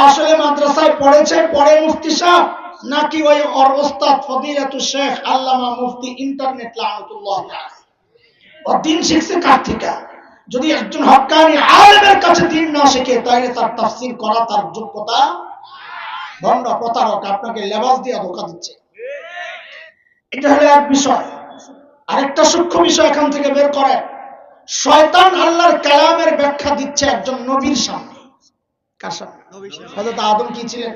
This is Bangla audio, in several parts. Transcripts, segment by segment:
আসলে মাদ্রাসায় পড়েছে, পড়ে মুফতি সাহেব, নাকি ওই ওর ওস্তাদ ফদিলাতুল শেখ আল্লামা মুফতি ইন্টারনেট লানাতুল্লাহ আলাইহি ও দিন শিখছে কার থেকে? যদি একজন হক্কানি আলেমের কাছে দিন না শিখে তাহলে তার তাফসীর করা তার যোগ্যতা। ভণ্ড প্রতারক আপনাকে লেবাস দিয়ে ধোঁকা দিচ্ছে। এটা হলো এক বিষয়। আরেকটা সূক্ষ্ম বিষয় এখান থেকে বের করে, শয়তান আল্লাহর কালামের ব্যাখ্যা দিচ্ছে একজন নবীর সামনে। কার সামনে? হযরত আদম কি ছিলেন?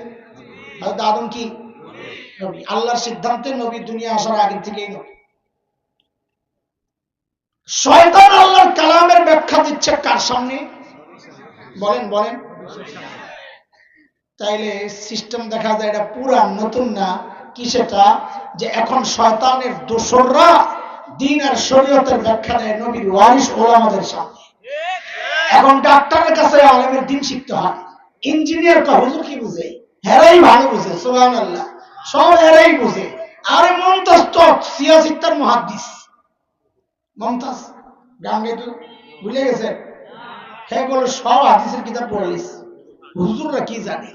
হযরত আদম কি নবী? আল্লাহর সিদ্ধান্তে নবী দুনিয়া আসার আগে থেকেই নবী। শয়তান আল্লাহর কালামের ব্যাখ্যা দিচ্ছে কার সামনে? বলেন বলেন। তাইলে সিস্টেম দেখা যায় এটা পুরা নতুন না কি, সেটা যে এখন শয়তানের দোসররা দিন আর শরীয়তের ব্যাখ্যা দেয় নবীর ওয়ারিস ওলামাদের সামনে। এখন ডাক্তারের কাছে আলেমের দিন শিখতে হয়, ইঞ্জিনিয়ার কা হুজুর কি বুঝে, হেরাই ভালো বুঝে, সুবহানাল্লাহ, সব হেরাই বুঝে। আরে মুমতাজ তো সিয়াসিত্তার মুহাদ্দিস, মুমতাজ গান গাইতো, ভুলে গেছে? হ্যাঁ বলে সব হাদিসের কিতাব পড়লিস, হুজুররা কি জানে।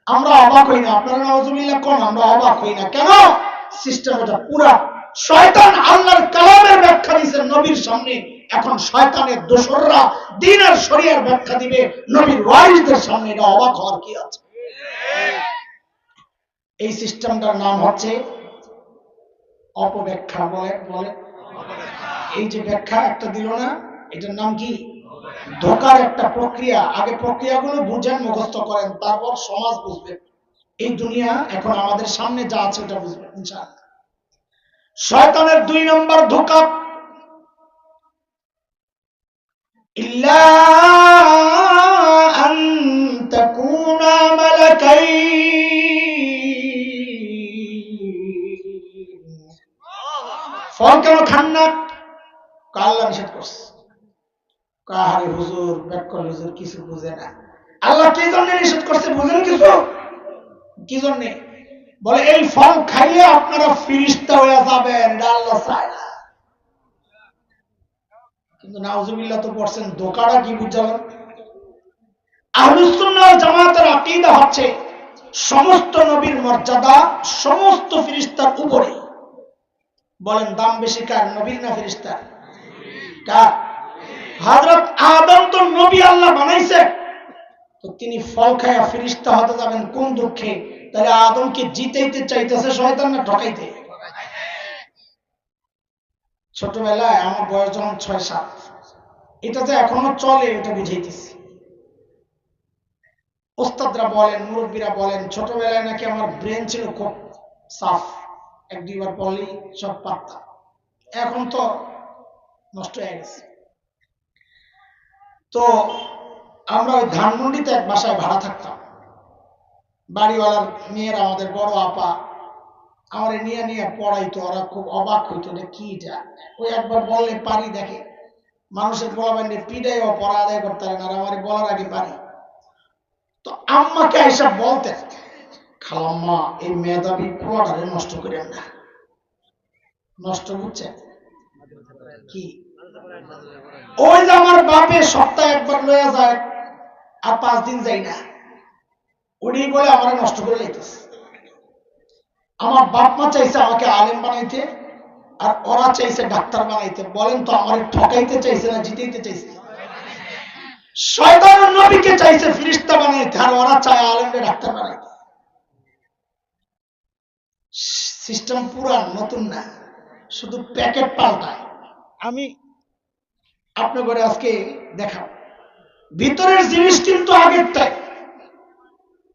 আমরা অবাক হই না, আপনারা নাউজুবিল্লাহ কোন, আমরা অবাক হই না কেন? সিস্টেম এটা পুরা শয়তান আল্লাহর কালামের ব্যাখ্যা দিয়েছে নবীর সামনে, এখন শয়তানের দোসররা দ্বীন আর শরিয়ার ব্যাখ্যা দিবে নবীর ওয়ারিসদের সামনে। এটা অবাক হওয়ার কি আছে? এই সিস্টেমটার নাম হচ্ছে অপব্যাখ্যা। বলে বলে এই যে ব্যাখ্যা একটা দিল না, এটার নাম কি? ধোকার একটা প্রক্রিয়া। আগে প্রক্রিয়াগুলো বুঝেন, মুখস্থ করেন, তারপর সমাজ বুঝবেন। এই দুনিয়া এখন আমাদের সামনে যা আছে ওটা বুঝবেন ইনশাআল্লাহ। শয়তানের 2 নম্বর ধোঁকা, ইল্লা আন তাকুনা মালাকাইন। ফল কেন খান না? আল্লাহ নিষেধ করছে। কাহারে হুজুর ব্যাকল হুজুর কিছু বুঝে না। আল্লাহ কি জন্য নিষেধ করছে বুঝেন কিছু? কি জন্য? বলে এই ফল খাইলে আপনারা ফেরেশতা হয়ে যাবেন, এটা আল্লাহ চায় না। কিন্তু নাউজুবিল্লাহ তো পড়ছেন, ধোঁকাটা কি বুঝালেন? আহলুস সুন্নাহ ওয়াল জামাতের আকীদা হচ্ছে সমস্ত নবীর মর্যাদা সমস্ত ফেরেশতার উপরে। বলেন দাম বেশি কার, নবীর না ফেরেশতার? কার? হযরত আদম তো নবী আল্লাহ বানাইছে, তো তিনি ফল খায়া ফেরেশতা হতে যাবেন কোন দুঃখে? তাহলে আদমকে জিতাইতে চাইতেছে শয়তান না ঠকাইতে? ছোটবেলায় আমার বয়স যখন 6-7, এটা যে এখনো চলে এটা বুঝাইতেছি। ওস্তাদরা বলেন, মুরব্বীরা বলেন, ছোটবেলায় নাকি আমার ব্রেন ছিল খুব সাফ, 1-2 বার পড়লেই সব পারতাম। এখন তো নষ্ট হয়ে গেছে। তো আমরা ওই ধানমন্ডিতে এক বাসায় ভাড়া থাকতাম। বাড়িওয়ালার মেয়েরা, আমাদের বড় আপা, আমার নিয়ে নিয়ে পড়াইতো। ওরা খুব অবাক হইতো, কি এটা। ওই একবার বললে পারি, দেখে মানুষের বলা বাইন্ডে পিডাই ও পড়া আদায় করতে পারে না, আর আমার বলার আগে পারি। তো আম্মাকে এসব বলতেন, খালাম্মা এই মেধাবী পোলাটারে নষ্ট করেন না। নষ্ট বুঝছেন কি? ওই যে আমার বাপে সপ্তাহে একবার লইয়া যায় আর 5 দিন যাই না, উনি বলে আমার নষ্ট করে লাইতেছে। আমার বাপ মা চাইছে আমাকে আলেম বানাইতে, আর ওরা চাইছে ডাক্তার বানাইতে। বলেন তো আমার ঠকাইতে চাইছে না জিতাইতে চাইছে? শয়তান নবীকে চাইছে ফেরেশতা বানাইতে, আর ওরা চায় আলেমকে ডাক্তার বানাইতে। সিস্টেম পুরা নতুন না, শুধু প্যাকেট পাল্টায়। আমি আপনার ঘরে আজকে দেখাও, ভিতরের জিনিস কিন্তু আগেরটাই,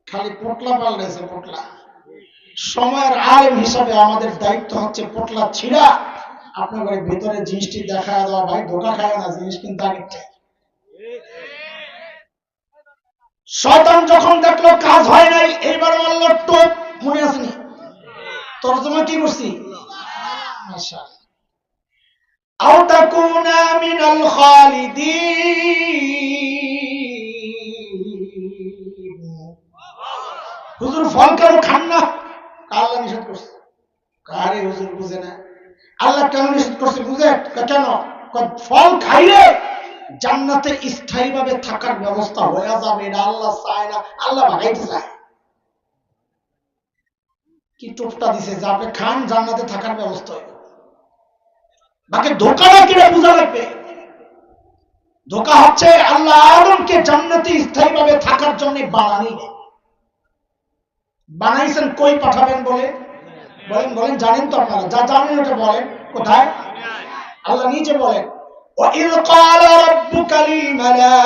খালি পোটলা পাল্টাইছে। পোটলা সময়ের আলেম হিসাবে আমাদের দায়িত্ব হচ্ছে পোটলা ছিঁড়া আপনার ঘরে ভিতরের জিনিসটি দেখা দেওয়া। ভাই ধোকা খায় না, জিনিস কিন্তু আগেরটাই। শয়তান যখন দেখলো কাজ হয় নাই, এইবার মারল টোপ। মনে আসেনি? তর্জমা কি করছি? মাশাআল্লাহ। আও তাকুনা মিনাল খালিদিন। হুজুর ফল কেন খান না? আল্লাহ নিষেধ করছে। কারে হুজুর বুঝে না? আল্লাহ কেন নিষেধ করছে বুঝে? কেন? ফল খাইলে জান্নাতে স্থায়ীভাবে থাকার ব্যবস্থা হয়ে যাবে, এটা আল্লাহ চায় না, আল্লাহ ভাগাইতে চায়। কি টোপটা দিছে যে আপনি খান জান্নাতে থাকার ব্যবস্থা হবে, বাকি ধোকাটা কিনে বোঝা লাগবে। ধোকা হচ্ছে আল্লাহ আদমকে জান্নাতে স্থায়ীভাবে থাকার জন্য বানাইছেন কই পাঠাবেন বলে? বলেন বলেন, জানেন তো আপনারা? যা জানেন ওটা বলেন, কোথায়? আল্লাহ নিজে বলেন, وَإِذْ قَالَ رَبُّكَ لِلْمَلَائِكَةِ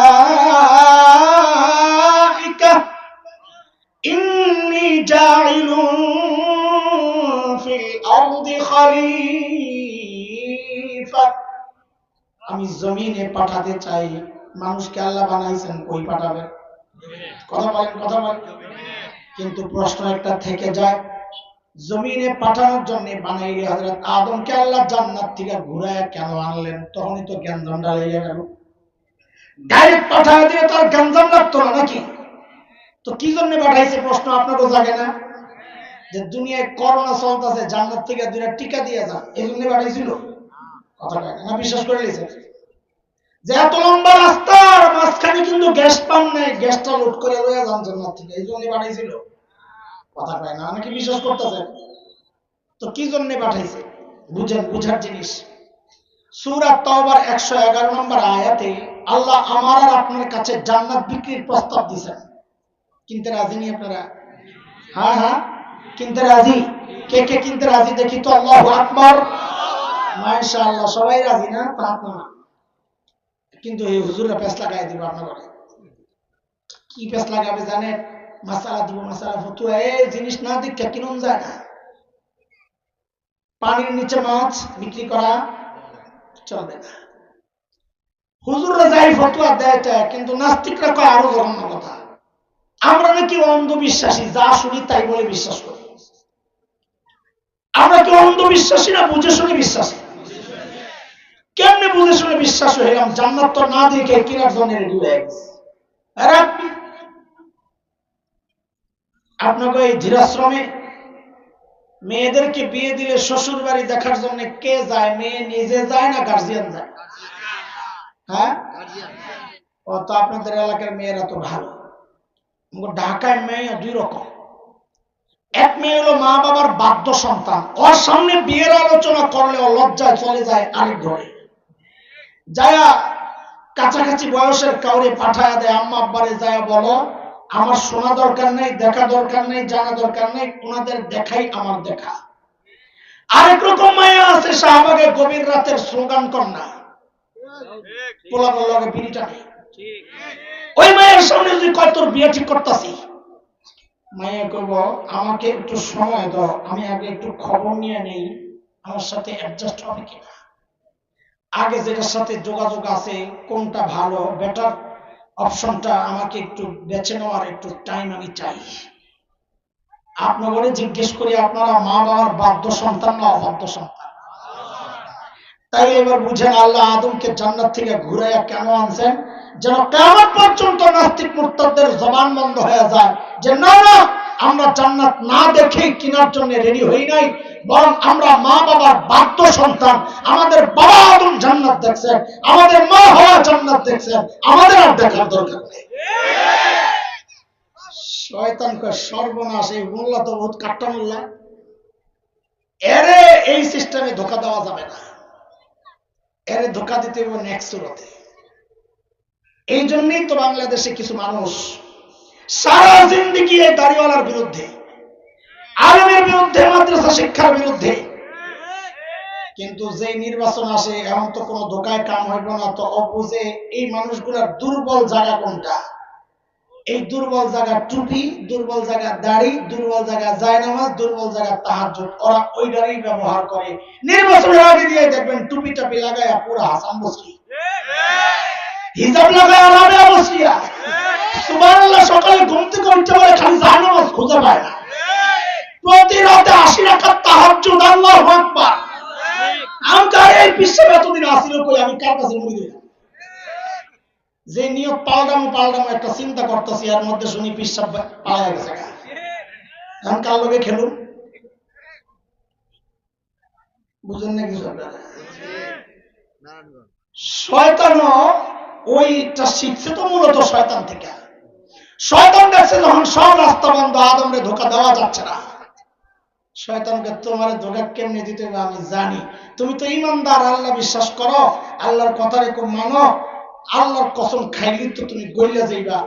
إِنِّي جَاعِلٌ فِي الْأَرْضِ خَلِيفَةً, আমি জমিনে পাঠাতে চাই। মানুষকে আল্লাহ বানাইছেন কই পাঠাবেন? কথা বলেন, কথা বলেন। কিন্তু প্রশ্ন একটা থেকে যায়, জমিনে পাঠানোর জন্য বানাইলে হযরত আদমকে আল্লাহ জান্নাত থেকে ঘুরায় কেন আনলেন? তখনই তো জ্ঞানজামটা লেগে গেল। ডাইরেক্ট পাঠায় দিয়ে তার জ্ঞানজাম লাগতো না নাকি? তো কি জন্য পাঠাইছে প্রশ্ন আপনারও জাগে না? যে দুনিয়ায় করোনা চলতেছে, জান্নাত থেকে দুইটা টিকা দিয়ে যান, এই জন্য পাঠাইছিল? কথা কয় না, বিশ্বাস করে নিয়েছে যে এত লম্বা রাস্তার মাঝখানে কিন্তু গ্যাস পান নাই, গ্যাসটা লোড করে লইয়া যান জান্নাত থেকে, এই জন্য পাঠাইছিল? কথা কয় না, অনেকে বিশ্বাস করতেছে। তো কি জন্য পাঠাইছে বুঝেন, বুঝার জিনিস। সূরা তাওবার 111 নম্বর আয়াতে আল্লাহ আমার আর আপনার কাছে জান্নাত বিক্রির প্রস্তাব দিয়েছেন। কিনতে রাজি নি আপনারা? হ্যাঁ হ্যাঁ, কিনতে রাজি? কে কে কিনতে রাজি দেখি তো? আল্লাহু আকবার, মাশাআল্লাহ, সবাই রাজি না? না, কিন্তু এই হুজুররা পেশ লাগাই দিব আপনারা। কি পেশ লাগাবে জানেন? মাসালা দিব, মাসালা ফতুয়া, এই জিনিস না দেখে কিনুন যায় না। পানির নিচে মাছ বিক্রি করা চলবে না। হুজুররা যাই ফতুয়া দেয়, কিন্তু নাস্তিকরা কয় আরো জঘন্য কথা। আমরা নাকি অন্ধবিশ্বাসী, যা শুনি তাই বলে বিশ্বাস করি। আমরা কি অন্ধবিশ্বাসী না বুঝে শুনে বিশ্বাসী? কেমনে বুঝে শুনে বিশ্বাস হইলাম? জান্নাত তো না দেখে কিনার জন্য রেডি হয়ে গেছে। আপনাকে এই ধীরাশ্রমে মেয়েদেরকে বিয়ে দিলে শ্বশুর বাড়ি দেখার জন্য কে যায়? মেয়ে নিজে যায় না গার্জিয়ান যায়? হ্যাঁ, ও তো আপনাদের এলাকার মেয়েরা তো ভালো। ঢাকায় মেয়ে দুই রকম। এক মেয়ে হলো মা বাবার বাধ্য সন্তান, ওর সামনে বিয়ের আলোচনা করলে ও লজ্জায় চলে যায় আরেক ঘরে, যায়া কাছাকাছি বয়সের কাউরে পাঠায় দেয়, আম্মা আব্বারে যায় বলো আমার শোনা দরকার নেই, দেখা দরকার নেই, জানা দরকার নেই, ওনাদের দেখাই আমার দেখা। আরেক রকম মায়া আছে শাহবাগের গভীর রাতের স্লোগান কন্যা, পোলাপোর লগে বিড়িটা নেই। ওই মায়ের সামনে যদি কয় তোর বিয়ে ঠিক করতেছি, মায়া কইব আমাকে একটু সময় দাও, আমি আগে একটু খবর নিয়ে নেই আমার সাথে অ্যাডজাস্ট হবে কিনা, আগে যেটার সাথে যোগাযোগ আছে কোনটা ভালো, বেটার অপশনটা আমাকে একটু বেছে নেওয়ার একটু টাইম আমি চাই। আপনাদের জিজ্ঞেস করি, আপনারা মা বাবার বাধ্য সন্তান না অবাধ্য সন্তান? তাই এবার বুঝেন আল্লাহ আদমকে জান্নাত থেকে ঘুরাইয়া কেন আনছেন? যেন কিয়ামত পর্যন্ত নাস্তিক মুরতাদদের জবান বন্ধ হয়ে যায় যে না না, আমরা জান্নাত না দেখে কেনার জন্য রেডি হই নাই, বরং আমরা মা বাবার বাধ্য সন্তান। আমাদের বাবা আদম জান্নাত দেখছেন, আমাদের মা হওয়া জান্নাত দেখছেন, আমাদের আর দেখার দরকার নেই। শয়তান কয় সর্বনাশ, এই মোল্লা তো বহুত কাট্টা মোল্লা, এরে এই সিস্টেমে ধোকা দেওয়া যাবে না, এরে ধোকা দিতে হবে নেক্সট সুরতে। এই জন্যই তো বাংলাদেশে কিছু মানুষ সারা জিন্দেগি এই দাড়িওয়ালার বিরুদ্ধে, আলেমের বিরুদ্ধে, মাদ্রাসা শিক্ষার বিরুদ্ধে, কিন্তু যে নির্বাচন আসে এমন তো কোনো ধোকায় কাম হইব না, তো অবুঝে এই মানুষগুলার দুর্বল জায়গা কোনটা। এই দুর্বল জায়গা টুপি, দুর্বল জায়গা দাড়ি, দুর্বল জায়গা জায়নামাজ, দুর্বল জায়গা তাহাজ্জুদ, ওরা ওইটারই ব্যবহার করে। নির্বাচনের আগে দিয়ে দেখবেন টুপি টাপি লাগায়া পুরা হাসান বসরি, হিজাব লাগায়া রাবেয়া বসরিয়া, সুবহানাল্লাহ, সকালে ঘুম থেকে উঠতে পারে খালি জায়নামাজ খুঁজে পায় না, প্রতি রাতে 80 রাকাত তাহাজ্জুদ, আল্লাহু আকবার। আমার এই বিশ্বে এতদিন আসিল কই, আমি কার কাছে মুড়ি দিই? যে নিয়ত পাল্টামো একটা চিন্তা করতেছি, এর মধ্যে শুনি পিসাব পাওয়া গেছে, এখন কার লগে খেলুন? বুঝেন না কিছু? শয়তানও ওইটা শিখছে তো মূলত শয়তান থেকে। শয়তান দেখছে যখন সব রাস্তা বন্ধ, আদমরে ধোকা দেওয়া যাচ্ছে না, শয়তানকে তোমার ধোকা কেমনে দিতে হবে আমি জানি, তুমি তো ইমানদার, আল্লাহ বিশ্বাস করো, আল্লাহর কথা রেখো, মানো, আল্লাহর কসম খাইলে তো তুমি গইলা যাইবা,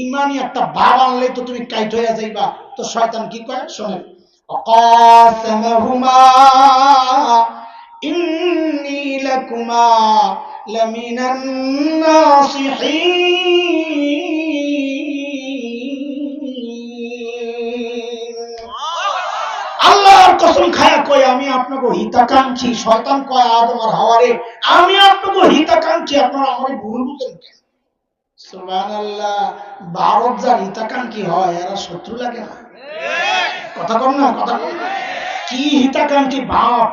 ইমানি একটা ভাব আনলে তো তুমি কাইট হইয়া যাইবা। তো শয়তান কি কয় শোনেন, অকাসামাহুমা ইন্নী লাকুমা লামিনান নাসিহিন। আল্লাহর কসম খায়া কয় আমি আপনাকে হিতাকাঙ্ক্ষী। শয়তান কয় আদম আর হাওয়ারে আমি আপনাকে হিতাকাঙ্ক্ষী, আপনারা আমারে ভুল বুঝেন কেন? সুবহানাল্লাহ। ভারত যার হিতাকাঙ্ক্ষী হয় এরা শত্রু লাগে না? কথা কর না, কথা কর না। কি হিতাকাঙ্ক্ষী ভাব,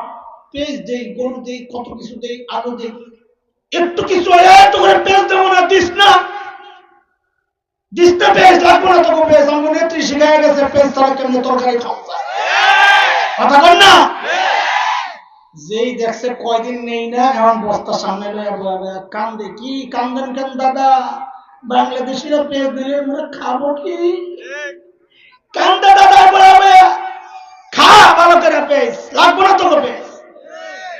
পেজ দেই, গরু দেই, কত কিছু দেই, আলু দেই, একটু কিছু এত করে পেজ দেবো না, দিস না, দিস না, পেজ লাগবো না তোকে, পেজ আমার নেত্রী শিখায় গেছে পেজ ছাড়া কেমনে তরকারি খাওয়া যায়। কথা কর না। যেই দেখছে কয়দিন নেই না, এমন বস্তা সামনে কান্দে, কি কান্দেন কেন দাদা, বাংলাদেশিরা পেজ দিলে আমরা খাবো কি? কান্দে দাদা, বলাবে খা ভালো করে, পেজ লাগবো না তোকে পেজ।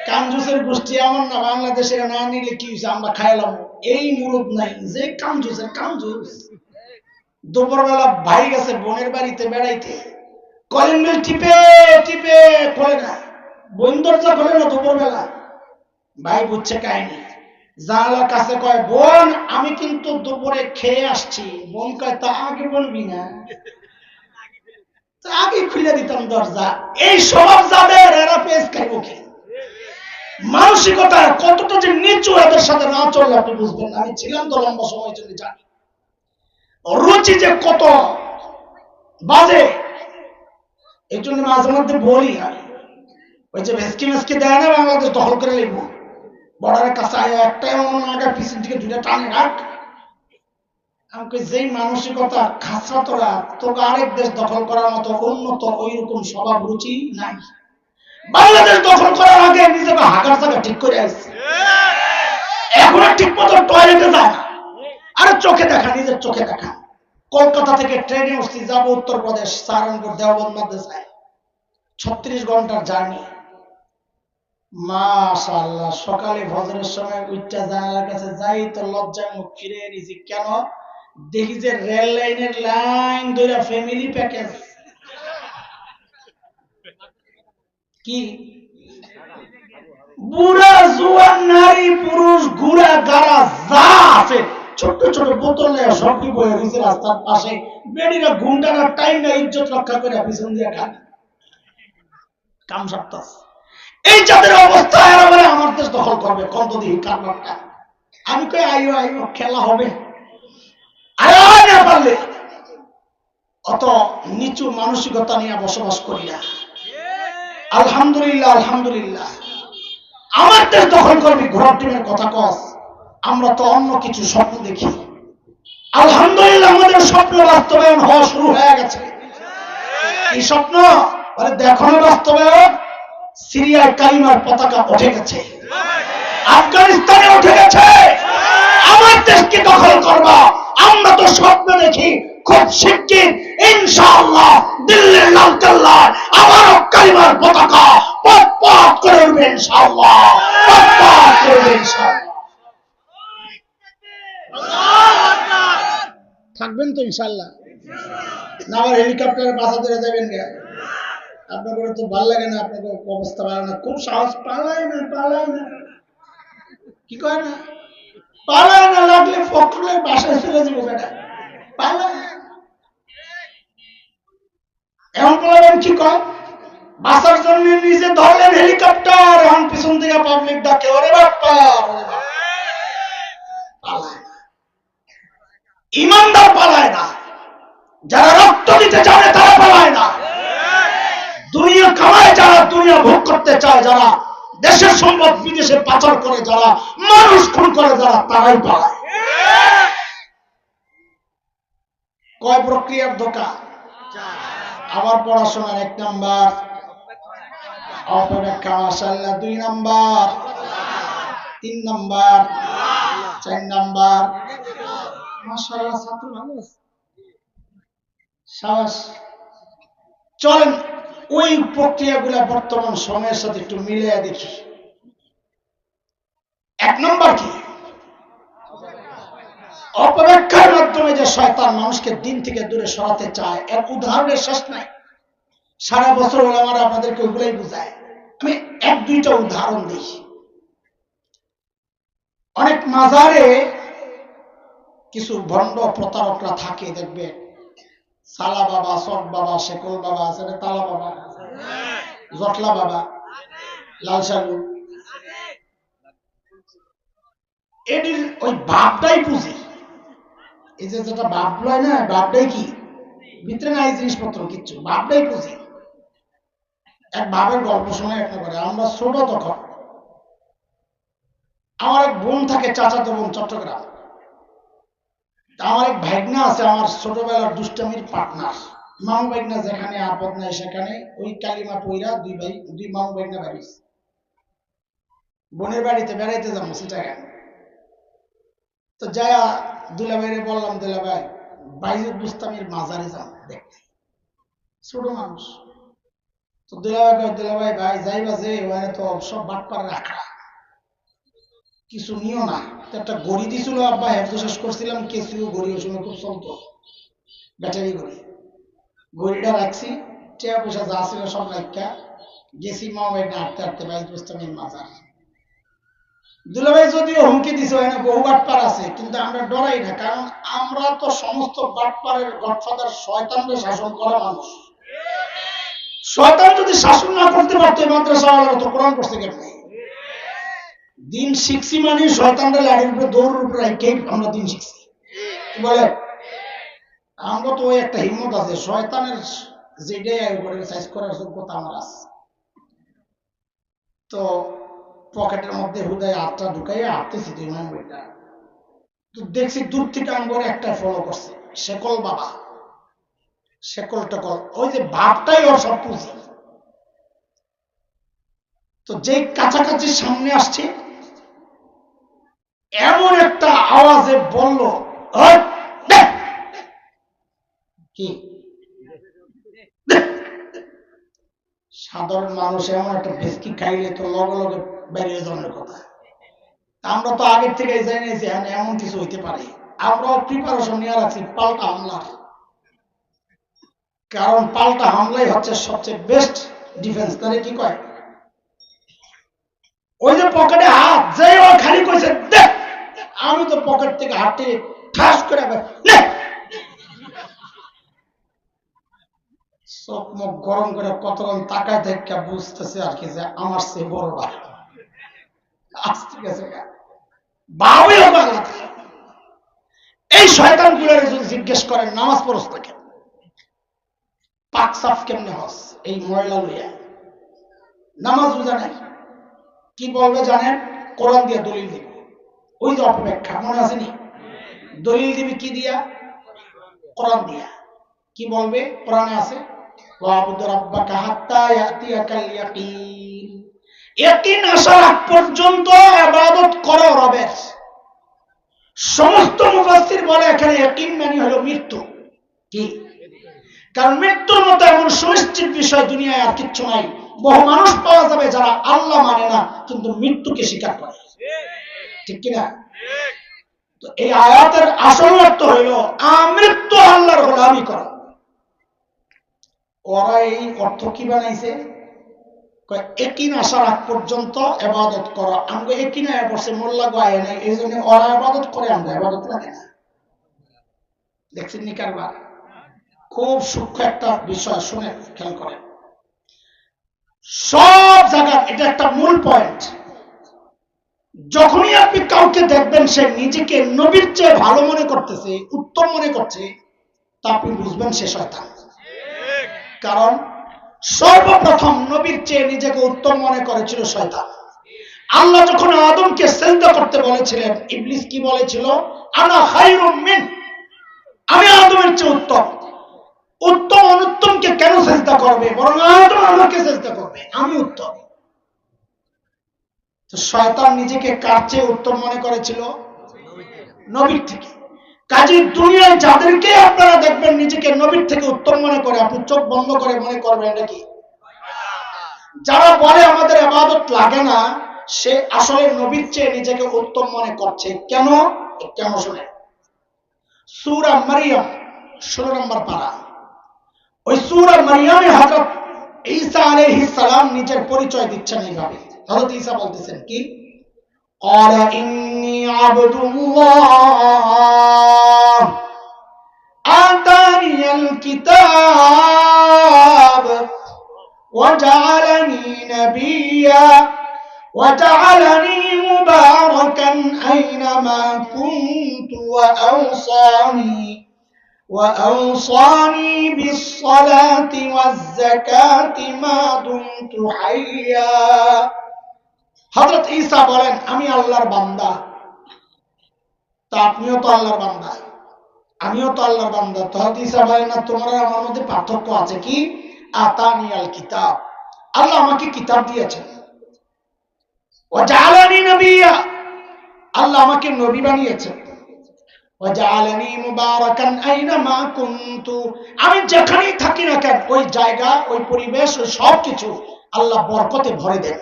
কাঞ্জুসের গোষ্ঠী এমন না, বাংলাদেশের না নিলে কি হয়েছে আমরা খাইলাম, এই মুরুদ নাই যে কাঞ্জুসের কাঞ্জুস। দুপুরবেলা ভাই গেছে বোনের বাড়িতে বেড়াইতে, কলিং বেল টিপে টিপে খোলে না, বোন দরজা খোলে না দুপুরবেলা। ভাই বুঝছে কাহিনী, জানালার কাছে কয় বোন আমি কিন্তু দুপুরে খেয়ে আসছি। বোন কয় তা আগে বলবি না, আগে খুলে দিতাম দরজা। এই স্বভাব যাদের, এরা পেজ খাইব কি? মানসিকতা কতটা যে নিচু, এদের সাথে না চললে আপনি বুঝবেন। আমি ছিলাম তো লম্বা সময় জন্য জানি রুচি যে কত বাজে। এই জন্য মাঝে মধ্যে বলি, ওই যে ভেসকি মেসকি দেয় না, বাংলাদেশ দখল করে লিখব, বর্ডারের কাছে একটাই মনে আগে পিছন থেকে দুইটা টানে রাখ। আমাকে যেই মানসিকতা খাসরা তোরা, তোকে আরেক দেশ দখল করার মতো উন্নত ওই রকম স্বভাব রুচি নাই। বাংলাদেশ দখল করার আগে নিজেকে হাগার জায়গা ঠিক করে আসছে, এখন ঠিক মতো টয়লেটে যায় না। আরে চোখে দেখা, নিজের চোখে দেখা। কলকাতা থেকে ট্রেনে উঠছি, যাবো উত্তরপ্রদেশ, সাহারানপুর, দেওবন্দ মাদ্রাসায়, 36 ঘন্টার জার্নি। মাশাআল্লাহ, সকালে ফজরের সময় উঠটা জানালার কাছে যাই তো লজ্জায় মুখ ফিরে নিয়েছি। কেন? দেখি যে রেল লাইনের লাইন ধরে ফ্যামিলি প্যাকেজ, কি বুড়া জোয়ান নারী পুরুষ ঘোড়া গাড়া যা আছে, ছোট ছোট বোতল সবটি বয়ে রয়েছে রাস্তার পাশে। বেডিরা ঘুমটানা টাইম না, ইজ্জত রক্ষা করে পিছন দিয়ে খান কাম সারতাস। এই যাদের অবস্থা, এরা বলে আমার দেশ দখল করবে, কত দিন কারবারটা। আমি কই আইও আইও, খেলা হবে, আয়ো না পারলে। অত নিচু মানসিকতা নিয়ে বসবাস করি না। আলহামদুলিল্লাহ, আলহামদুলিল্লাহ। আমার দেশ দখল করবি, ঘোড়ার টিমের কথা কস, আমরা তো অন্য কিছু স্বপ্ন দেখি। আলহামদুলিল্লাহ, আমাদের স্বপ্ন বাস্তবায়ন হওয়া শুরু হয়ে গেছে। এই স্বপ্ন বলে দেখো না বাস্তবায়ন, সিরিয়ায় কালিমার পতাকা উঠে গেছে, আফগানিস্তানে উঠে গেছে। আমার দেশকে দখল করবা, আমরা তো স্বপ্ন দেখি খুব শিগগির ইনশাআল্লাহ দিল্লির লালকেল্লায় আবারও কালিমার পতাকা পথ পথ করে উঠবে ইনশাআল্লাহ, পথ পথ করে উঠবে ইনশাআল্লাহ। থাকবেন তো ইনশাআল্লাহ? না আবার হেলিকপ্টারে বাসা ধরে যাবেন গে? আপনাদের তো ভালো লাগে না, আপনাদের অবস্থা ভালো না, খুব সাহস, পালায় না, পালায় না, কি কয় না, পালায় না, লাগলে ফখরুলের বাসায় চলে যাবো বেটা, পালায়। এমন বলবেন কি কয়, বাসার জন্য নিজে ধরলেন হেলিকপ্টার, এখন পিছন থেকে পাবলিক ডাকে ওরে বাপ্পা, পালায় না। ইমানদার পালায় না, যারা রক্ত দিতে জানে তারা পালায় না। দুনিয়া কামায় যারা, দুনিয়া ভোগ করতে চায় যারা, দেশের সম্পদ বিদেশে পাচার করে যারা, মানুষ খুন করে যারা, তারাই পালায়। কয় প্রক্রিয়ার ধোকা? আবার পড়াশোনার 1 নাম্বার, অপব্যাখ্যা মাশাআল্লাহ 2 নাম্বার, 3 নাম্বার 4 নাম্বার মাশাআল্লাহ ছাত্র ভালো আছে সাবাস চলেন ওই প্রক্রিয়াগুলো বর্তমান সময়ের সাথে একটু মিলিয়ে দেখি 1 নম্বর কি অপব্যাখ্যার মাধ্যমে যে শয়তান মানুষকে দিন থেকে দূরে সরাতে চায় এর উদাহরণের শেষ নাই সারা বছর ওলামারা আপনাদেরকে ওগুলাই বুঝায় আমি 1-2টা উদাহরণ দিই অনেক মাজারে কিছু ভণ্ড প্রতারকরা থাকে দেখবে সালা বাবা সট বাবা শেকল বাবা আছে তালা বাবা জটলা বাবা লাল সালু এটির ওই ভাবটাই পুঁজি এই যে যেটা ভাব লয় না ভাবটাই কি ভিতরে নাই জিনিসপত্র কিচ্ছু ভাবটাই পুঁজি এক ভাবের গল্প শোনা একটা করে আমরা ছোট তখন আমার এক বোন থাকে চাচাতো বোন চট্টগ্রাম আমার এক ভাইগনা আছে আমার ছোটবেলার দুষ্টামির পার্টনার মামু ভাইগনা যেখানে আপদ নাই সেখানে ওই কালিমা পইরা দুই মামু ভাইগনা বাড়ি বোনের বাড়িতে বেড়াইতে যাবো সেটা তো যায়া দুলাভাইরে বললাম দুলাভাই বাইজুদ বুস্তামির মাজারে যাও দেখতে ছোট মানুষ তো দুলাভাই ভাই যাইবা যে ওখানে তো সব বাটপার রাখা কিছু নিও না একটা গড়ি দিছিল আব্বা হেফজ শেষ করছিলাম কেসিও গড়ি ওই সময় খুব চলতো ব্যাটারি গড়িটা রাখছি টিয়া পয়সা যা ছিল সব রাখা গেছি মা ভাইটা হাঁটতে হাঁটতে বাইজুদ বুস্তামির মাজার দুলাভাই যদিও হুমকি দিছে ওখানে বহু বাটপার আছে কিন্তু আমরা ডরাই না কারণ আমরা তো সমস্ত বাটপারের গডফাদার শয়তানকে শাসন করা মানুষ শয়তান যদি শাসন না করতে পারতো মাদ্রাসাওয়ালারা তো কোরআন পড়ছে কেমনে দিন শিখছি মানে শয়তানরা লাড়ির উপরে দৌড়ের উপরে রেখে আমরা দিন শিখছি বলে আমরা তো ওই একটা হিম্মত আছে শয়তানের যেটাই করে সাইজ করার যোগ্যতা আমার আছে তো পকেটের মধ্যে হুদায় হাতটা ঢুকাইয়া হাঁটতেছি তুই মান বইটা তো দেখছি দূর থেকে আমার একটা ফলো করছে শেকল বাবা শেকল টেকল ওই যে ভাবটাই ওর সব পুঁজি তো যে কাছাকাছি সামনে আসছে এমন একটা আওয়াজে বলল কি সাধারণ মানুষ এমন একটা ভেস্কি খাইলে তো লগে লগে বেরিয়ে যাওয়ার কথা আমরা তো আগের থেকে জানি যে এমন কিছু হইতে পারে আমরাও প্রিপারেশন নিয়ে রাখছি পাল্টা হামলার কারণ পাল্টা হামলাই হচ্ছে সবচেয়ে বেস্ট ডিফেন্স তাহলে কি কয় ওই যে পকেটে হাত যে ও খালি কইছে দেখ আমি তো পকেট থেকে হাতে ঠাস করে চোখ মুখ গরম করে কতক্ষণ তাকায় দেখা বুঝতেছে আর কি যে আমার সে বড় ভাই আসতে গেছে এই শয়তান গুলারে যদি জিজ্ঞেস করেন নামাজ পড়স না কেন পাক সাফ কেমনে হস এই ময়লা লইয়া নামাজ বুঝা নাই কি বলবে জানেন কোরআন দিয়ে দলিল দিবে ওই যে অপব্যাখ্যা মনে আসেনি দলিল দিবে কি দিয়া কোরআন দিয়া কি বলবে কোরআনে আছে ওয়াবুদ রাব্বাকা হাত্তা ইয়াতিয়াকাল ইয়াকিন ইয়াকিন আসার আগ পর্যন্ত ইবাদত করো রবের সমস্ত মুফাসসির বলে এখানে ইয়াকিন মানে হলো মৃত্যু কি কারণ মৃত্যুর মতো এমন সুনিশ্চিত বিষয় দুনিয়ায় আর কিচ্ছু নাই বহু মানুষ পাওয়া যাবে যারা আল্লাহ মানে না কিন্তু মৃত্যুকে স্বীকার করে ঠিক কিনা তো এই আয়াতের আসল অর্থ হইল আমৃত্যু আল্লাহর গোলামি করা ওরা এই অর্থ কি বানাইছে একিন আসার আগ পর্যন্ত ইবাদত করা আমরা একিন আয়া পড়ছে মোল্লা গায়ে নাই এই জন্য ওরা ইবাদত করে আমরা ইবাদত লাগে না দেখছেন নি কারবার খুব সূক্ষ্ম একটা বিষয় শুনে খেয়াল করেন সব জায়গায় এটা একটা মূল পয়েন্ট যখনই আপনি কাউকে দেখবেন সে নিজেকে নবীর চেয়ে ভালো মনে করতেছে উত্তম মনে করছে তা আপনি বুঝবেন সে শয়তান কারণ সর্বপ্রথম নবীর চেয়ে নিজেকে উত্তম মনে করেছিল শয়তান আল্লাহ যখন আদমকে সিজদা করতে বলেছিলেন ইবলিস কি বলেছিল আনা খায়রুম মিন আমি আদমের চেয়ে উত্তম উত্তম অনুত্তমকে কেন সিজদা করবে বরং আদম আমাকে সিজদা করবে আমি উত্তম তো শয়তান নিজেকে কার চেয়ে উত্তম মনে করেছিল নবীর থেকে। কাজী দুনিয়ায় যাদেরকে আপনারা দেখবেন নিজেকে নবীর থেকে উত্তম মনে করে, আপনি চোখ বন্ধ করে মনে করবেন নাকি যারা বলে আমাদের ইবাদত লাগে না, সে আসলে নবীর চেয়ে নিজেকে উত্তম মনে করছে। কেন? কেন শুনে সূরা মারিয়াম 16 নম্বর পারা, ওই সূরা মারিয়ামে হযরত ঈসা আলাইহিস সালাম নিজের পরিচয় দিচ্ছেন এইভাবে। হযরত ঈসা বলতেছেন কি, ক্বালা ইন্নী আবদুল্লাহ আতানিয়াল কিতাব وجعلني نبيا وجعلني مباركا أينما كنت وأوصاني بالصلاة والزكاة ما دمت حيا। হযরত ঈসা বলেন আমি আল্লাহর বান্দা। তা আপনিও তো আল্লাহর বান্দা, আমিও তো আল্লাহর বান্দা। তো হযরত ঈসা বলেন না, তোমার আমার মধ্যে পার্থক্য আছে কি? আতানিয়াল কিতাব, আল্লাহ আমাকে কিতাব দিয়েছেন। ওয়াজআলানি নবিয়্যা, আল্লাহ আমাকে নবী বানিয়েছেন। ওয়াজআলানি মুবারাকান আইনামা কুনতু, আমি যেখানেই থাকি না কেন ওই জায়গা, ওই পরিবেশ, ওই সব কিছু আল্লাহ বরকতে ভরে দেন।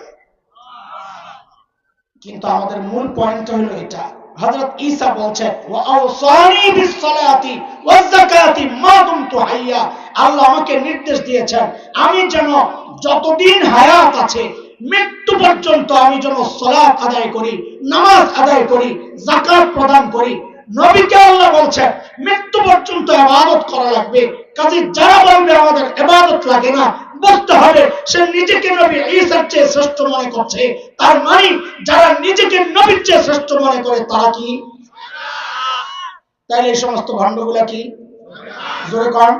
কিন্তু আমাদের মূল পয়েন্ট হলো এটা, হযরত ঈসা বলছেন ওয়া আওসানি বিসসালাতি ওয়াজ যাকাতি মা দুমতু হাইয়া, আল্লাহ আমাকে নির্দেশ দিয়েছেন আমি যেন যতদিন হায়াত আছে মৃত্যু পর্যন্ত আমি যেন সালাত আদায় করি, নামাজ আদায় করি, যাকাত প্রদান করি। নবীকে আল্লাহ বলছেন মৃত্যু পর্যন্ত ইবাদত করা লাগবে। কাজে যারা বলবে আমাদের ইবাদত লাগে না, বুঝতে হবে সে নিজেকে নবী ঈসার চেয়ে শ্রেষ্ঠ মনে করছে। তার মানে যারা নিজেকে নবীর চেয়ে শ্রেষ্ঠ মনে করে তারা কি? তাহলে এই সমস্ত ভণ্ডগুলা কি? জোরে কর,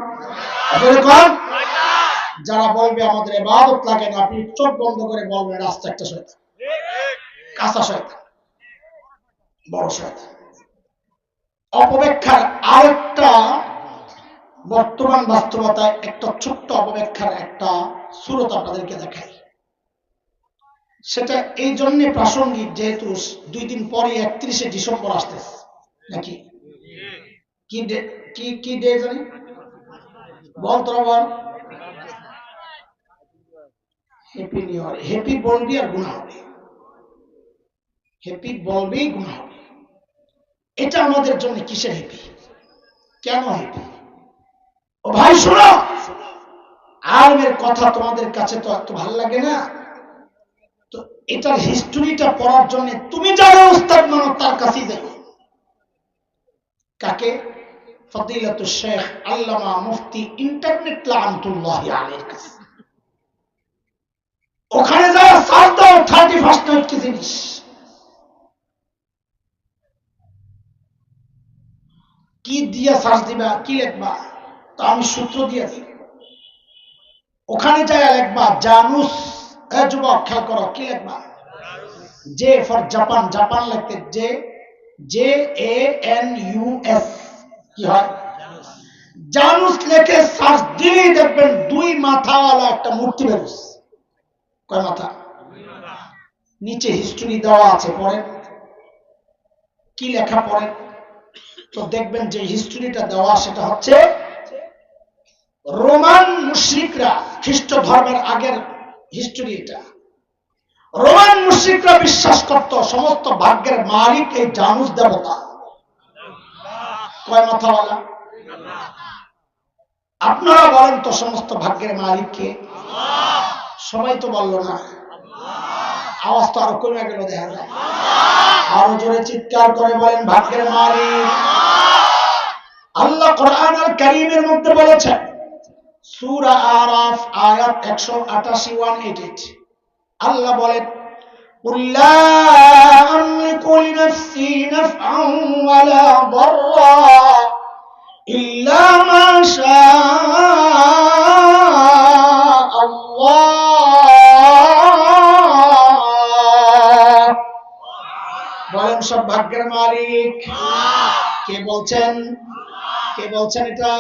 জোরে কর। যারা বলবে আমাদের ইবাদত লাগে না, আপনি চোখ বন্ধ করে বলবেন রাস্তা একটা শয়তান, কাঁচা শয়তান, বড় শয়তান। অপব্যাখ্যার আরেকটা বর্তমান বাস্তবতায় একটা ছোট্ট অপব্যাখ্যার একটা সূরত আপনাদেরকে দেখাই। সেটা এই জন্য প্রাসঙ্গিক যেহেতু 2 দিন পরে 31শে ডিসেম্বর আসতেছে, নাকি কি ডে জানি বল, তোরা বল। Happy new year. হ্যাপি বলবি আর গুনাহ হবে, হ্যাপি বলবি গুনাহ হবে। এটা আমাদের জন্য কিসের হ্যাপি? কেন হ্যাপি? ও ভাই শোনো, আলেমের কথা তোমাদের কাছে তো এত ভালো লাগে না, তো এটার হিস্টোরিটা পড়ার জন্য তুমি যারা উস্তাদ মানো তার কাছেই যাই। কাকে? ফদিলাতুশ শেখ আল্লামা মুফতি ইন্টারনেট লাআনাতুল্লাহি আলাইহির কাছে। ওখানে যারা সার্চ দাও 31st নাইট কি জিনিস, কি দিয়া সার্চ দিবা, কি লিখবা, তা আমি সূত্র দিয়ে দিই। ওখানে যায় লিখবা জানুস। যুবক খেয়াল করো, কি লিখবা? জে ফর জাপান, জাপান লিখতে JANUS, কি হয়? জানুস লিখে সার্চ দিলেই দেখবেন 2 মাথাওয়ালা একটা মূর্তি বেরোচ্ছে। কয় মাথা? নিচে হিস্টোরি দেওয়া আছে, পড়েন কি লেখা পড়েন তো দেখবেন যে হিস্টোরিটা দেওয়া সেটা হচ্ছে রোমান মুশরিকরা, খ্রিস্ট ধর্মের আগের হিস্টোরি এটা। রোমান মুশরিকরা বিশ্বাস করত সমস্ত ভাগ্যের মালিক এই জানুস দেবতা। কয় মাথাওয়ালা? আপনারা বলেন তো সমস্ত ভাগ্যের মালিক কে? সবাই তো বলল না, আওয়াজ তো আরো কমে গেল দেখা যায়। আরো জোরে চিৎকার করে বলেন ভাগ্যের মালিক আল্লাহ। কোরআন আল কারীমের মধ্যে বলেছেন সূরা আরাফ আয়াত 188 188, আল্লাহ বলেন কুল লা আমলিকু লিনাফসি নাফআন ওয়ালা দাররা ইল্লা মা শাআ আল্লাহ। বলেন সব ভাগ্যের মালিক কে বলছেন? কে বলছেন এটা?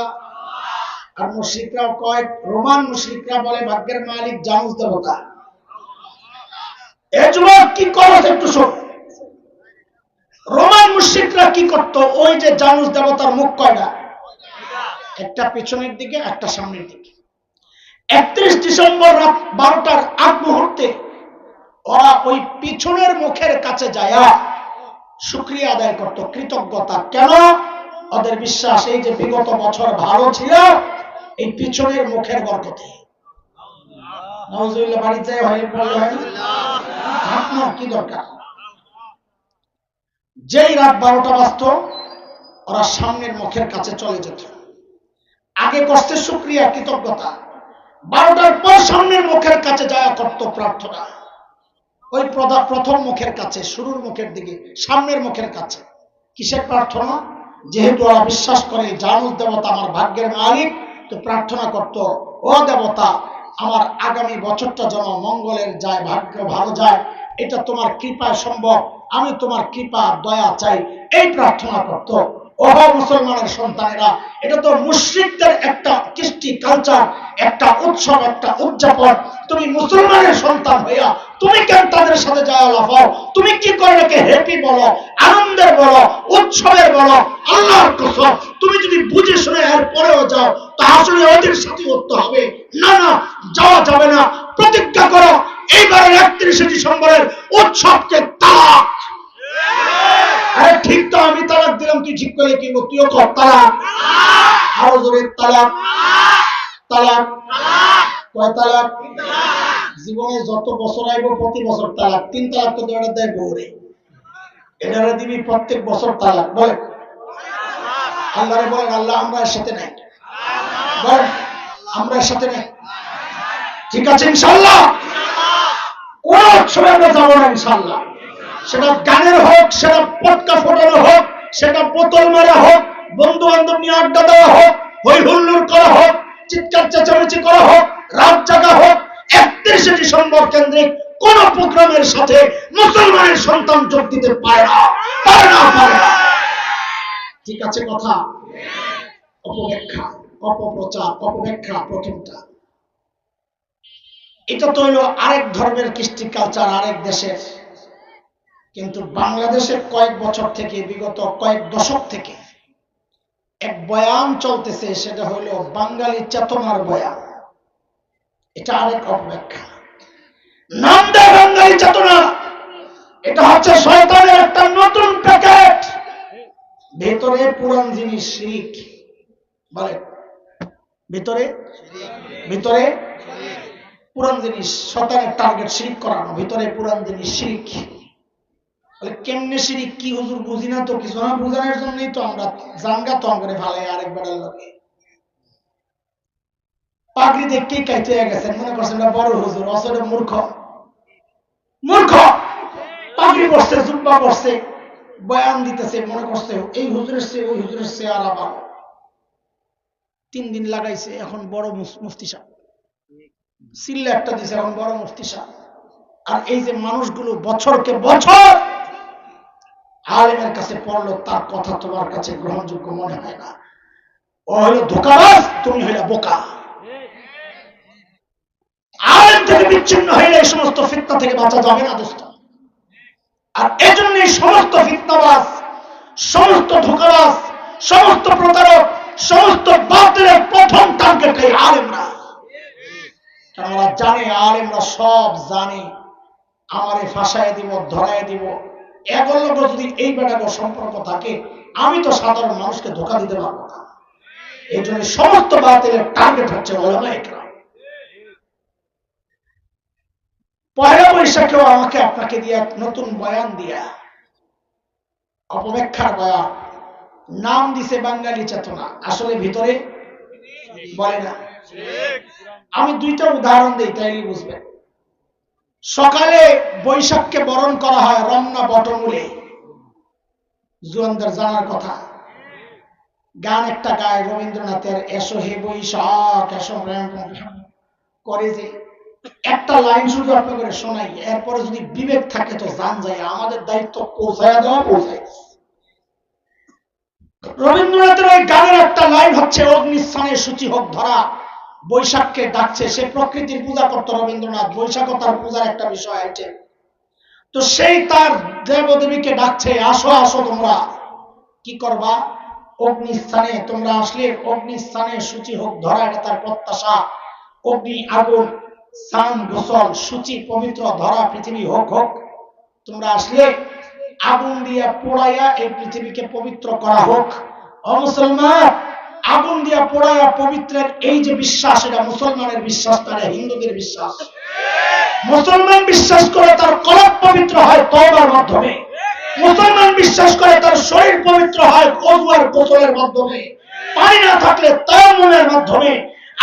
আর মুশরিকরা কয়, রোমান মুশরিকরা বলে ভাগ্যের মালিক জানুস দেবতা। এই যুবক কি করছ একটু শোন। রোমান মুশরিকরা কি করত? ওই যে জানুস দেবতার মুখ কয়টা? একটা পেছনের দিকে, একটা সামনের দিকে। 31 ডিসেম্বর রাত 12টার আগ মুহূর্তে ওরা ওই পিছনের মুখের কাছে যায়া শুকরিয়া আদায় করত, কৃতজ্ঞতা। কেন? ওদের বিশ্বাস এই যে বিগত বছর ভালো ছিল এই পিছনের মুখের বরকতে। নাউজুবিল্লাহ, বাড়ি যায় হয় কি দরকার? যেই রাত 12টা বাজত ওরা সামনের মুখের কাছে চলে যেত। আগে করতে শুকরিয়া, কৃতজ্ঞতা, 12টার পর সামনের মুখের কাছে যাওয়া করত প্রার্থনা। ওই প্রথম মুখের কাছে, শুরুর মুখের দিকে, সামনের মুখের কাছে কিসের প্রার্থনা? যেহেতু ওরা বিশ্বাস করে জানুস দেবতা আমার ভাগ্যের মালিক, তো প্রার্থনা করত, ও দেবতা আমার আগামী বছরটা যেন মঙ্গলের যায়, ভাগ্য ভালো যায়, এটা তোমার কৃপায় সম্ভব, আমি তোমার কৃপা দয়া চাই, এই প্রার্থনা করত। ওহ মুসলমানের সন্তানেরা, এটা তো মুশরিকদের একটা কৃষ্টি কালচার, একটা উৎসব, একটা উদযাপন। তুমি মুসলমানের সন্তান হইয়া তুমি কেন তাদের সাথে যায় লাফাও? তুমি কি করে এটাকে হ্যাপি বলো, আনন্দের বলো, উৎসবের বলো? আল্লাহর কসম, তুমি যদি বুঝে শুনে এর পরেও যাও তা আসলে ওদের সাথে করতে হবে। না না, যাওয়া যাবে না। প্রতিজ্ঞা করো এইবারের 31 ডিসেম্বরের উৎসবকে তালাক। আরে ঠিক তো, আমি তালাক দিলাম, তুই ঠিক করে কি তুইও কর তালাক। আরো জোরে তালাক, তালাক, কয় তালাক? জীবনে যত বছর আইব প্রতি বছর তালাক। 3 তালাক তো এটা দেয় বউরে, এটা দিবি প্রত্যেক বছর তালাক। বলে আল্লাহরে বলেন, আল্লাহ আমরা এর সাথে নাই, বল আমরা এর সাথে নাই। ঠিক আছে ইনশাআল্লাহ, কোন উৎসবে আমরা যাবো না ইনশাআল্লাহ। সেটা গানের হোক, সেটা পটকা ফোটানো হোক, সেটা বোতল মারা হোক, বন্ধু বান্ধব নিয়ে আড্ডা দেওয়া হোক, হই হুল্লোড় করা হোক, চিৎকার চেঁচামেচি করা হোক, রাত জাগা হোক, 31 ডিসেম্বর কেন্দ্রিক কোন প্রোগ্রামের সাথে মুসলমানের সন্তান যোগ দিতে পারে না, পারে না, পারে না। ঠিক আছে কথা? অপব্যাখ্যা, অপপ্রচার, অপব্যাখ্যা প্রথমটা। এটা তো হইল আরেক ধর্মের কৃষ্টি কালচার, আরেক দেশের। কিন্তু বাংলাদেশের কয়েক বছর থেকে, বিগত কয়েক দশক থেকে এক বয়ান চলতেছে, সেটা হইল বাঙালি চেতনার বয়ান। এটা আরেক অপব্যাখ্যা। নাম দেয় বাঙালি চেতনা, এটা হচ্ছে শয়তানের একটা নতুন প্যাকেট। ভেতরে পুরান জিনিস শিরক। বলে ভিতরে, ভিতরে পুরান জিনিস, শয়তানের টার্গেট শিরক করানো, ভিতরে পুরান জিনিস শিরক। কেমনে শিরিক কি হুজুর বুঝি না তো, কিছু না বুঝানোর জন্যই তো আমরা জানগা তং করে ভালাই আরেকবারের লোকে। পাগড়ি দেখে কাইতে গেছেন, মনে করছেন বড় হুজুর, আসলে মূর্খ। মূর্খ পাগড়ি বসছে, জুব্বা বসছে, বয়ান দিতেছে, মনে করছে এই হুজুরের চেয়ে ওই হুজুরের চেয়ে আর আবার 3 দিন লাগাইছে, এখন বড় মুফতি সাহেব। সিল্লা একটা দিছে, এখন বড় মুফতি সাহেব। আর এই যে মানুষগুলো বছরকে বছর আলেমের কাছে পড়লো, তার কথা তোমার কাছে গ্রহণযোগ্য মনে হয় না। ও হইল ধোঁকাবাজ, তুমি হইলা বোকা। আলেম থেকে বিচ্ছিন্ন হইলে এই সমস্ত ফিতনা থেকে বাঁচা যাবে না দোস্ত। আর এজন্য সমস্ত ফিতনাবাজ, সমস্ত ধোঁকাবাজ, সমস্ত প্রতারক, সমস্ত বাতিলের প্রথম টার্গেট এই আলেমরা। কারণ ওরা জানে, আলেমরা সব জানে, আমারে ফাঁসায় দিব, ধরায় দিব। এগুলো যদি এই বেটাকে সম্পর্ক থাকে, আমি তো সাধারণ মানুষকে ধোঁকা দিতে পারবো না। এই জন্য সমস্ত বাতিলের টার্গেট হচ্ছে ওলামা ইকরাম। পয়লা বৈশাখেও আমাকে আপনাকে দিয়ে এক নতুন বয়ান দিয়া, অপব্যাখ্যার বয়ান, নাম দিছে বাঙালি চেতনা, আসলে ভিতরে বলে না। আমি 2টা উদাহরণ দিই, তাইলে বুঝবেন। সকালে বৈশাখকে বরণ করা হয় রমনা বটমূলে, জুয়ানদের জানার কথা। গান একটা গায় রবীন্দ্রনাথের, এসো হে বৈশাখ এসো করে, যে একটা লাইন শুধু আপনাকে শোনাই, এরপরে যদি বিবেক থাকে তো জান যায়, আমাদের দায়িত্ব পৌঁছায় দেওয়া, পৌঁছায়। রবীন্দ্রনাথের ওই গানের একটা লাইন হচ্ছে, অগ্নিস্থানে সূচি হোক ধরা, বৈশাখকে ডাকছে। সে প্রকৃতির পূজা করত রবীন্দ্রনাথ, বৈশাখ তার পূজার একটা বিষয় আইটেম। তো সেই তার দেবদেবীকে ডাকছে, আসো আসো তোমরা। কি করবা? অগ্নিস্থানে তোমরা আসলে অগ্নিস্থানে সূচি হোক ধরা, এটা তার প্রত্যাশা। অগ্নি আগুন স্নান গোসল সূচি পবিত্র ধরা পৃথিবী হোক হোক, তোমরা আসলে আগুন দিয়া পোড়াইয়া এই পৃথিবীকে পবিত্র করা হোক। ও মুসলমান, আগুন দিয়া পোড়াইয়া পবিত্রের এই যে বিশ্বাস, এটা মুসলমানের বিশ্বাস, তারা হিন্দুদের বিশ্বাস। মুসলমান বিশ্বাস করে তার কলব পবিত্র হয় তওবার মাধ্যমে, মুসলমান বিশ্বাস করে তার শরীর পবিত্র হয় ওযু আর গোসলের মাধ্যমে, পানি না থাকলে তায়াম্মুমের মাধ্যমে।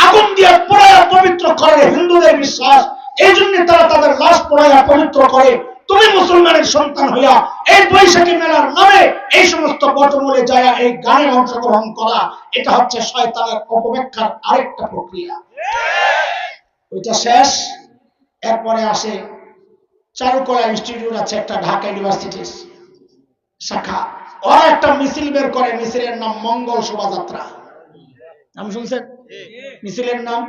আগুন দিয়ে পোড়াইয়া পবিত্র করে হিন্দুদের বিশ্বাস, এই জন্য তারা তাদের লাশ পোড়াইয়া পবিত্র করে। তুমি মুসলমানের সন্তান হইয়া এই বৈশাখী মেলার নামে এই সমস্ত বটমূলে যায় এই গানে অংশগ্রহণ করা, এটা হচ্ছে শয়তানের অপব্যাখ্যার আরেকটা প্রক্রিয়া। ওইটা শেষ। এরপরে আসে চারুকলা ইনস্টিটিউট আছে একটা, ঢাকা ইউনিভার্সিটির শাখা। ওরা একটা মিছিল বের করে, মিছিলের নাম মঙ্গল শোভাযাত্রা। নাম শুনছেন? মিছিলের নাম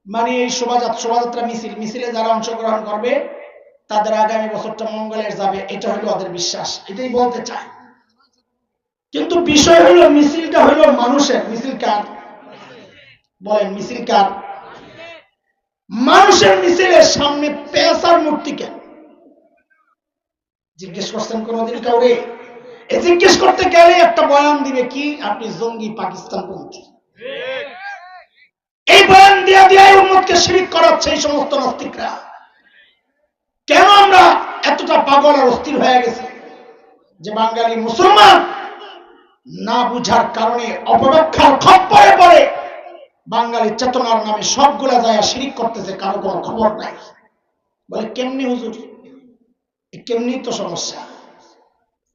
মানে এই শোভাযাত্রা মিছিল, মিছিলে যারা অংশগ্রহণ করবে তাদের আগামী বছরটা মঙ্গলের যাবে, এটা হলো ওদের বিশ্বাস, এটাই বলতে চায়। কিন্তু বিষয় হলো মিছিলটা হলো মানুষের। মিছিল কার? বলেন, মিছিল কার? মানুষের মিছিলের সামনে পেশার মূর্তি কেন? জিজ্ঞেস করছেন কোনদিন কাউরে? জিজ্ঞেস করতে গেলে একটা বয়ান দিবে কি, আপনি জঙ্গি পাকিস্তানপন্থী। এই বয়ান দিয়া দিয়ে উম্মতকে শিরিক করাচ্ছে এই সমস্ত নাস্তিকরা। কেন আমরা এতটা পাগল আর অস্থির হয়ে গেছি যে বাঙালি মুসলমান না বুঝার কারণে অপব্যাখ্যার খপ্পরে পড়ে বাঙালি চেতনার নামে সবগুলা যায় শিরিক করতেছে, কারো কোনো খবর নাই। বলে কেমনি হুজুর? কেমনি তো সমস্যা,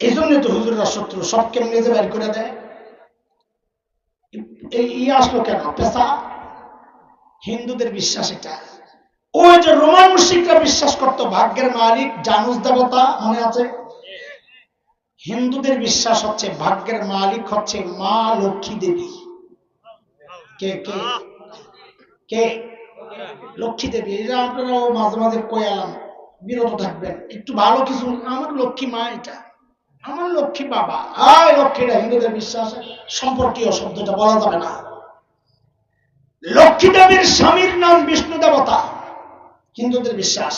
এই জন্য তো হুজুররা শত্রু, সব কেমনি যে বের করে দেয়। এই আসলো কেন? পেশা হিন্দুদের বিশ্বাস এটা। ওই যে রোমান মুশরিকরা বিশ্বাস করত ভাগ্যের মালিক জানুস দেবতা, মনে আছে? হিন্দুদের বিশ্বাস হচ্ছে ভাগ্যের মালিক হচ্ছে মা লক্ষ্মী দেবী। কে কে কে? লক্ষ্মী দেবী। এটা আপনারাও মাঝে মাঝে কয়ালাম, বিরত থাকবেন একটু ভালো কিছু। আমার লক্ষ্মী মা, এটা আমার লক্ষ্মী বাবা। আয় লক্ষ্মীরা হিন্দুদের বিশ্বাস, সম্পর্কীয় শব্দটা বলা যাবে না। লক্ষ্মী দেবীর স্বামীর নাম বিষ্ণু দেবতা, হিন্দুদের বিশ্বাস।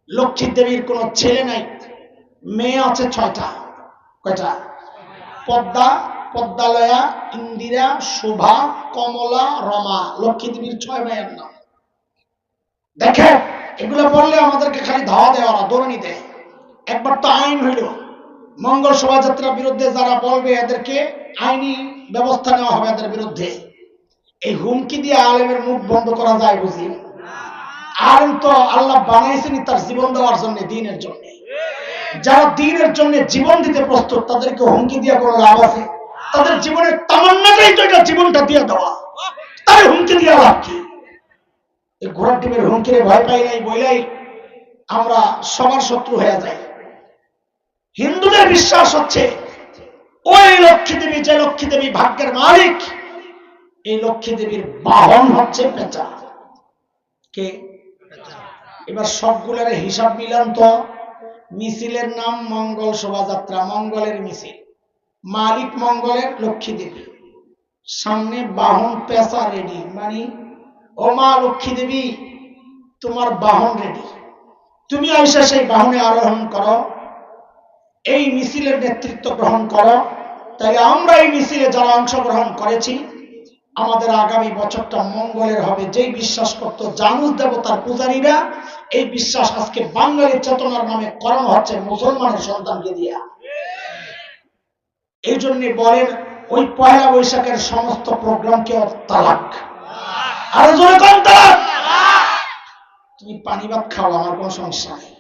লক্ষ্মী দেবীর কোন ছেলে নাই, মেয়ে আছে 6টা। কয়টা? পদ্মা, পদ্মালয়া, ইন্দিরা, শোভা, কমলা, রমা। লক্ষ্মী দেবীর 6 মেয়ের নাম। দেখেন, এগুলো বললে আমাদেরকে খালি ধাওয়া দেওয়া না, দৌড়ানি দেয়। একবার তো আইন হইল, মঙ্গল শোভাযাত্রার বিরুদ্ধে যারা বলবে এদেরকে আইনি ব্যবস্থা নেওয়া হবে এদের বিরুদ্ধে। এই হুমকি দিয়ে আলেমের মুখ বন্ধ করা যায় বুঝি? আলেম তো আল্লাহ বানাইছেনি তার জীবন দেওয়ার জন্য, দ্বীনের জন্য। যারা দ্বীনের জন্য জীবন দিতে প্রস্তুত তাদেরকে হুমকি দিয়ে কোনো লাভ আছে? তাদের জীবনের তামান্নাটাই তো এটা, জীবনটা দিয়ে দেওয়া। তার হুমকি দিয়ে লাভ কি? এই ঘোড়ার ডিমের হুমকিরে ভয় পাই নাই বইলাই আমরা সবার শত্রু হয়ে যাই। হিন্দুদের বিশ্বাস হচ্ছে ওই লক্ষ্মী দেবী, যে লক্ষ্মী দেবী ভাগ্যের মালিক, এই লক্ষ্মী দেবীর বাহন হচ্ছে পেঁচা। কে? এবার সবগুলোর হিসাব মিলান তো। মিছিলের নাম মঙ্গল শোভাযাত্রা, মঙ্গলের মিছিল, মালিক মঙ্গলের লক্ষ্মী দেবী, সামনে বাহন পেঁচা রেডি। মানে ও মা লক্ষ্মী দেবী, তোমার বাহন রেডি, তুমি আইসা সেই বাহনে আরোহণ করো, এই মিছিলের নেতৃত্ব গ্রহণ করো। তাই আমরা এই মিছিলে যারা অংশগ্রহণ করেছি আমাদের আগামী বছরটা মঙ্গলের হবে। যেই বিশ্বাস করত জানুস দেবতার পূজারীরা, এই বিশ্বাস আজকে বাঙালির চেতনার নামে করানো হচ্ছে মুসলমানের সন্তানকে দিয়া। এই জন্য বলেন ওই পয়লা বৈশাখের সমস্ত প্রোগ্রামকে তালাক। আর জোরে কোন তালাক? তুমি পানি ভাত খাও, আমার কোনো সমস্যা নেই।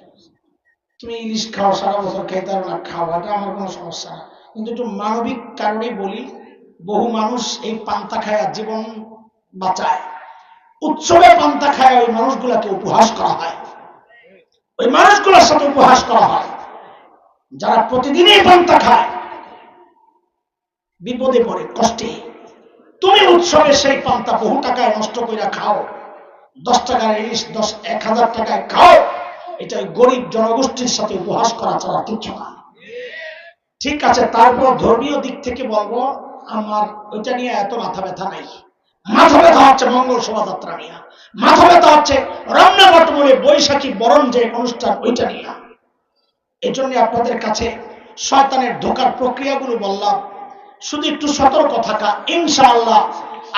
তুমি ইলিশ খাও, সারা বছর খাইতে পারো না, খাও, এটা আমার কোনো সমস্যা না। কিন্তু একটু মানবিক কারণে বলি, বহু মানুষ এই পান্তা খায় জীবন বাঁচায়। উৎসবে পান্তা খায় ওই মানুষগুলাকে উপহাস করা হয়, ওই মানুষগুলোর সাথে উপহাস করা হয়। যারা প্রতিদিনই পান্তা খায় বিপদে পড়ে, কষ্টে। তুমি উৎসবে সেই পান্তা বহু টাকায় নষ্ট করে খাও, 10 টাকার ইলিশ 10-1000 টাকায় খাও, এটা ওই গরিব জনগোষ্ঠীর সাথে উপহাস করা ছাড়া কিচ্ছু না। ঠিক আছে, তারপর ধর্মীয় দিক থেকে বলবো, আমার ওইটা নিয়ে এত মাথা ব্যথা নাই। মাথা ব্যথা হচ্ছে মঙ্গল শোভাযাত্রা নিয়ে, মাথা ব্যথা হচ্ছে রমনা বটমূলে বৈশাখী বরণ যে অনুষ্ঠান ওইটা নিয়ে। এই জন্য আপনাদের কাছে শয়তানের ধোঁকার প্রক্রিয়াগুলো বললাম, শুধু একটু সতর্ক থাকা। ইনশাআল্লাহ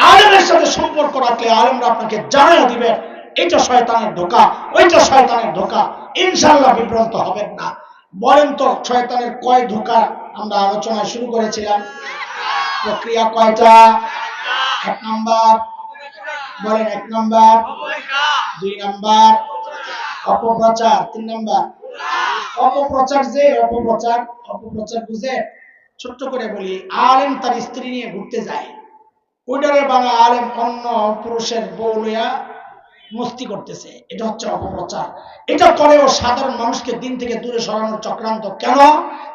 আলেমের সাথে সম্পর্ক রাখলে আলেমরা আপনাকে জানিয়ে দিবেন এটা শয়তানের ধোঁকা, ওইটা শয়তানের ধোঁকা। ইনশাআল্লাহ বিভ্রান্ত হবেন না। বলেন তো শয়তানের কয় ধোঁকা আমরা আলোচনায় শুরু করেছিলাম? প্রক্রিয়া কয়টা? 1 নাম্বার বলেন, 1 নাম্বার, 2 নাম্বার অপপ্রচার, 3 নাম্বার অপপ্রচার। যে অপপ্রচার বুঝে ছোট্ট করে বলি, আলেম তার স্ত্রী নিয়ে ঘুরতে যায়, ওইটারে বাংলা আলেম অন্য পুরুষের বউ লইয়া মস্তি করতেছে, এটা হচ্ছে অপপ্রচার। এটা করেও সাধারণ মানুষকে দিন থেকে দূরে সরানোর চক্রান্ত। কেন?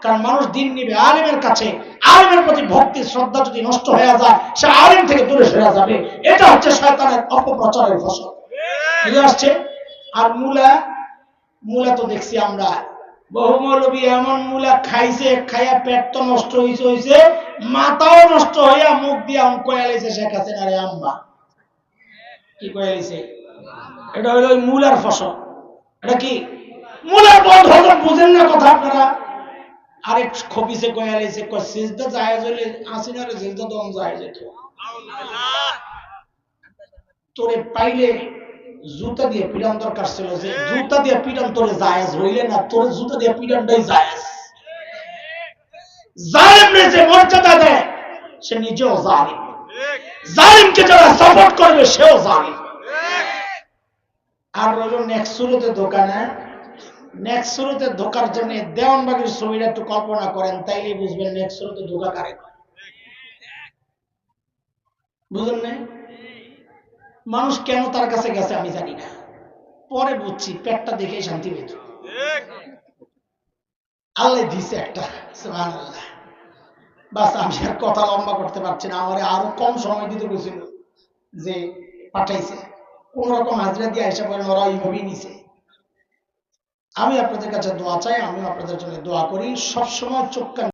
কারণ মানুষ দিন নিবে আলেমের কাছে, আলেমের প্রতি ভক্তি শ্রদ্ধা যদি নষ্ট হয়ে যায় সে আলেম থেকে দূরে সরে যাবে। এটা হচ্ছে শয়তানের অপপ্রচারের ফসল। বুঝে আসছে? আর মূলা তো দেখছি আমরা বহু মৌলবী এমন মূলা খাইছে, খাইয়া পেট তো নষ্ট হইছে, মাথাও নষ্ট হইয়া মুখ দিয়া কয়ালিছে শেখ হাসিনার আম্মা। কি কয়ালিছে? এটা হলো ওই মূলার ফসল। এটা কি মূলার বন্ধ হজম? বুঝেন না কথা আপনারা? আরেক খবিসে কয়ালিছে, সিজদা জায়েজ হইলে হাসিনার সিজদা দম জায়েজ হইতো। তোরে পাইলে জুতা দিয়ে পিটান দরকার ছিল, যে জুতা দিয়ে পিটান তোরে জায়েজ হইলে না, তোর জুতা দিয়ে পিটানটাই জায়েজ। জালিমরে যে মর্যাদা দেয় সে নিজেও জালিম, জালিমকে যারা সাপোর্ট করবে সেও জালিম। আর রইল নেক্সট শুরুতে দোকানে, নেক্সট শুরুতে ধোকার জন্য দেওয়ানবাগির ছবিটা একটু কল্পনা করেন, তাইলে বুঝবেন নেক্সট শুরুতে ধোকা কারে। বুঝলেন না? মানুষ কেন তার কাছে গেছে আমি জানি না, পরে বুঝছি পেটটা দেখে শান্তি পেত। আল্লাহ দিছে একটা, সুবহানাল্লাহ। বাস আমি আর কথা লম্বা করতে পারছি না, আমার আরো কম সময় দিতে বলছিল যে পাঠাইছে, কোন রকম হাজিরা দিয়ে এসে পড়েন, ওরা ওইভাবেই নিছে। আমি আপনাদের কাছে দোয়া চাই, আমি আপনাদের জন্য দোয়া করি। সবসময় চোখ কান